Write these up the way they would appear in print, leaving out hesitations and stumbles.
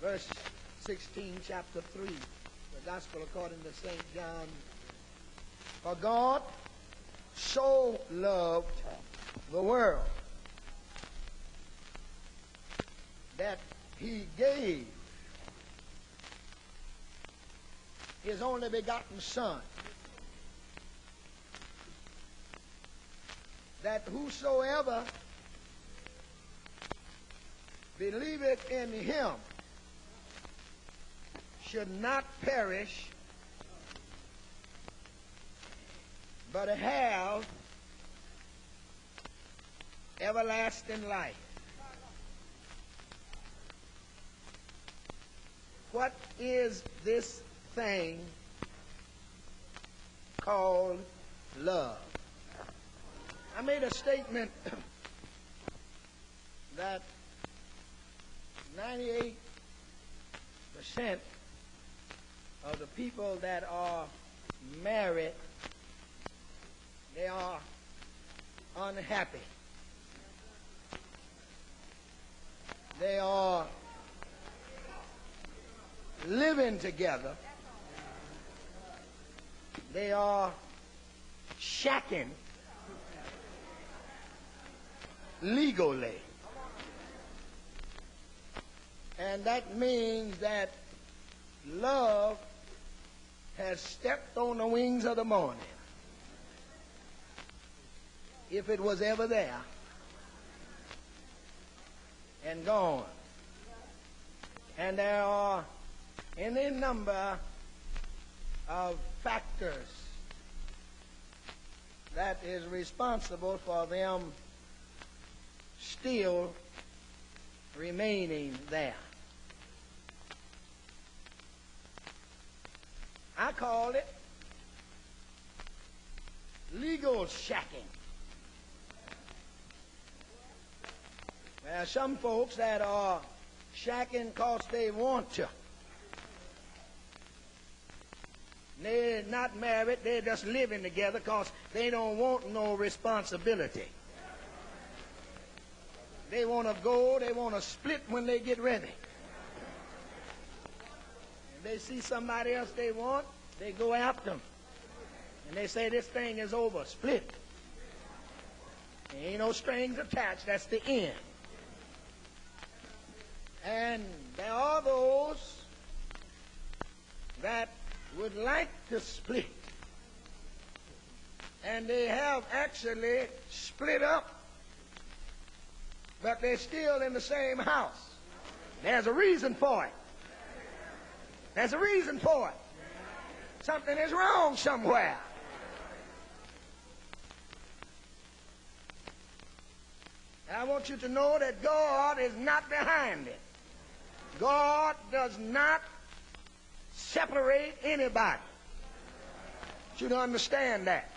verse 16, chapter 3, the Gospel according to St. John. For God so loved the world that he gave his only begotten Son, that whosoever believeth in him should not perish, but have everlasting life. What is this thing called love? I made a statement that 98% of the people that are married, they are unhappy. They are living together. They are shacking legally. And that means that love has stepped on the wings of the morning, if it was ever there, and gone. And there are any number of factors that is responsible for them still remaining there. I call it legal shacking. There are some folks that are shacking because they want to. They're not married, they're just living together because they don't want no responsibility. They want to go, they want to split when they get ready. If they see somebody else they want, they go after them. And they say, this thing is over, split. There ain't no strings attached, that's the end. And there are those that would like to split. And they have actually split up, but they're still in the same house. There's a reason for it. There's a reason for it. Something is wrong somewhere. And I want you to know that God is not behind it. God does not separate anybody. You don't understand that.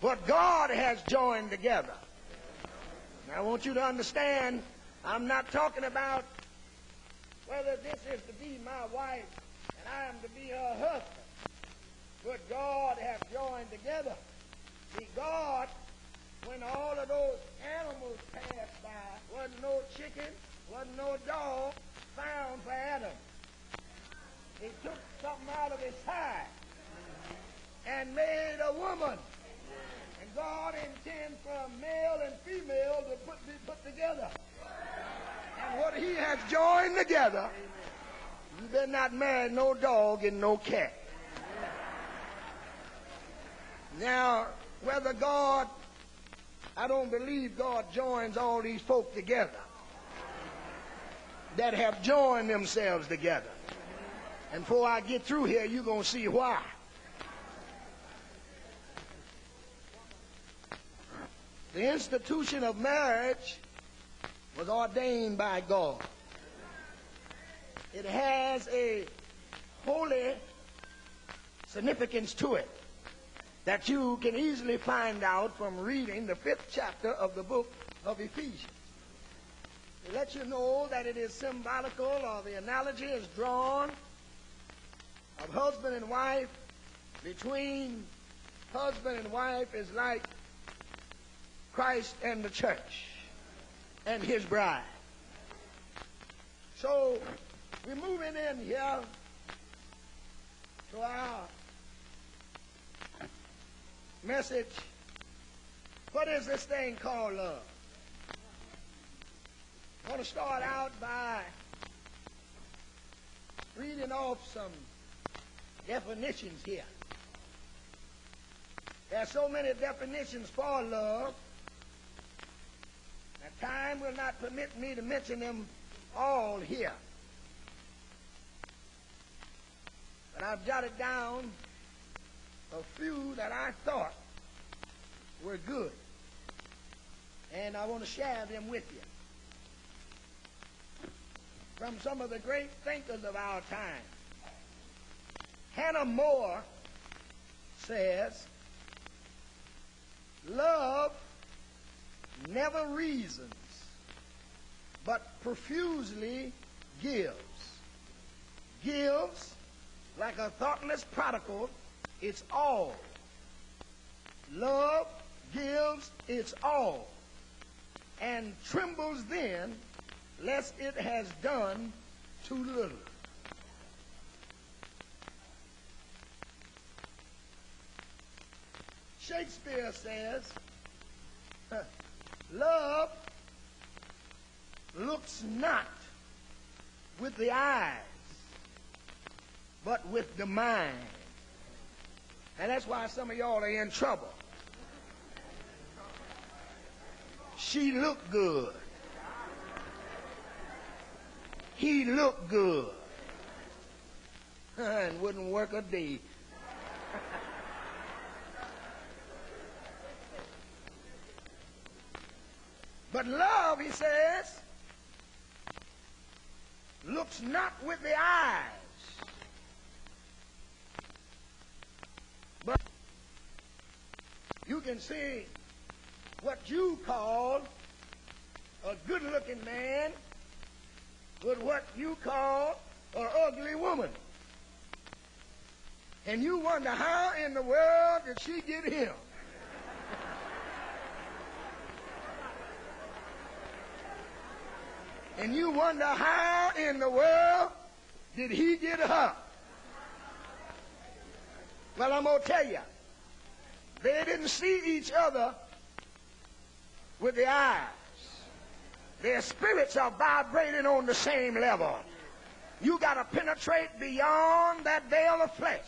What God has joined together. Now, I want you to understand, I'm not talking about whether this is to be my wife and I am to be her husband. What God has joined together. See, God, when all of those animals passed by, wasn't no chicken, wasn't no dog found for Adam. He took something out of his side and made a woman. And God intends for male and female to be put together. And what he has joined together, you better not marry no dog and no cat. Now, whether God, I don't believe God joins all these folk together that have joined themselves together. And before I get through here, you're going to see why. The institution of marriage was ordained by God. It has a holy significance to it that you can easily find out from reading the 5th chapter of the book of Ephesians. It lets you know that it is symbolical, or the analogy is drawn of husband and wife. Between husband and wife is like Christ and the church and his bride. So We're moving in here to our message. What is this thing called love? I want to start out by reading off some definitions here. There are so many definitions for love that time will not permit me to mention them all here. But I've jotted down a few that I thought were good, and I want to share them with you. From some of the great thinkers of our time. Hannah More says, love never reasons, but profusely gives. Gives like a thoughtless prodigal its all. Love gives its all, and trembles then lest it has done too little. Shakespeare says, love looks not with the eyes, but with the mind. And that's why some of y'all are in trouble. She looked good. He looked good. And wouldn't work a day. But love, he says, looks not with the eyes, but you can see what you call a good-looking man with what you call an ugly woman. And you wonder how in the world did she get him? And you wonder how in the world did he get her? Well, I'm going to tell you, they didn't see each other with the eyes. Their spirits are vibrating on the same level. You got to penetrate beyond that veil of flesh,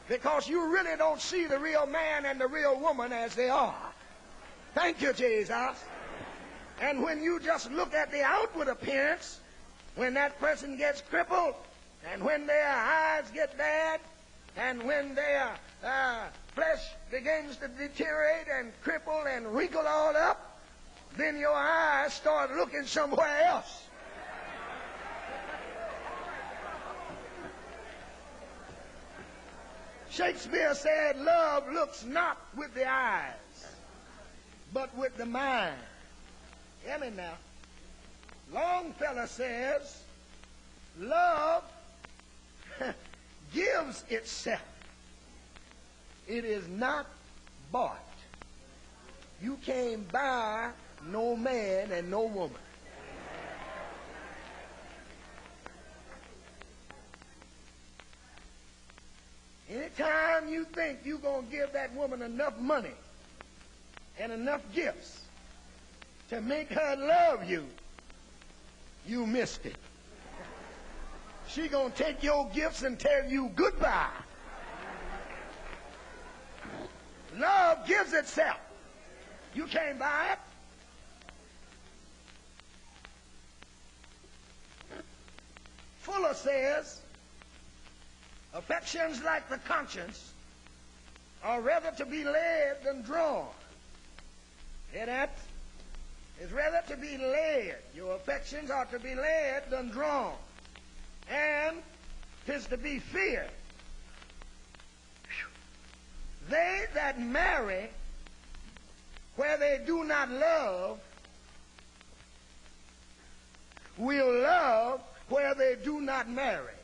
because you really don't see the real man and the real woman as they are. Thank you, Jesus. And when you just look at the outward appearance, when that person gets crippled, and when their eyes get bad, and when their flesh begins to deteriorate and cripple and wrinkle all up, then your eyes start looking somewhere else. Shakespeare said, love looks not with the eyes, but with the mind. Hear me now. Longfellow says, love gives itself. It is not bought. You can't buy no man and no woman. Anytime you think you're going to give that woman enough money and enough gifts to make her love you, you missed it. She going to take your gifts and tell you goodbye. Love gives itself. You can't buy it. Fuller says, affections like the conscience are rather to be led than drawn. Hear that? It's rather to be led. Your affections are to be led than drawn. And 'tis to be feared. They that marry where they do not love will love where they do not marry.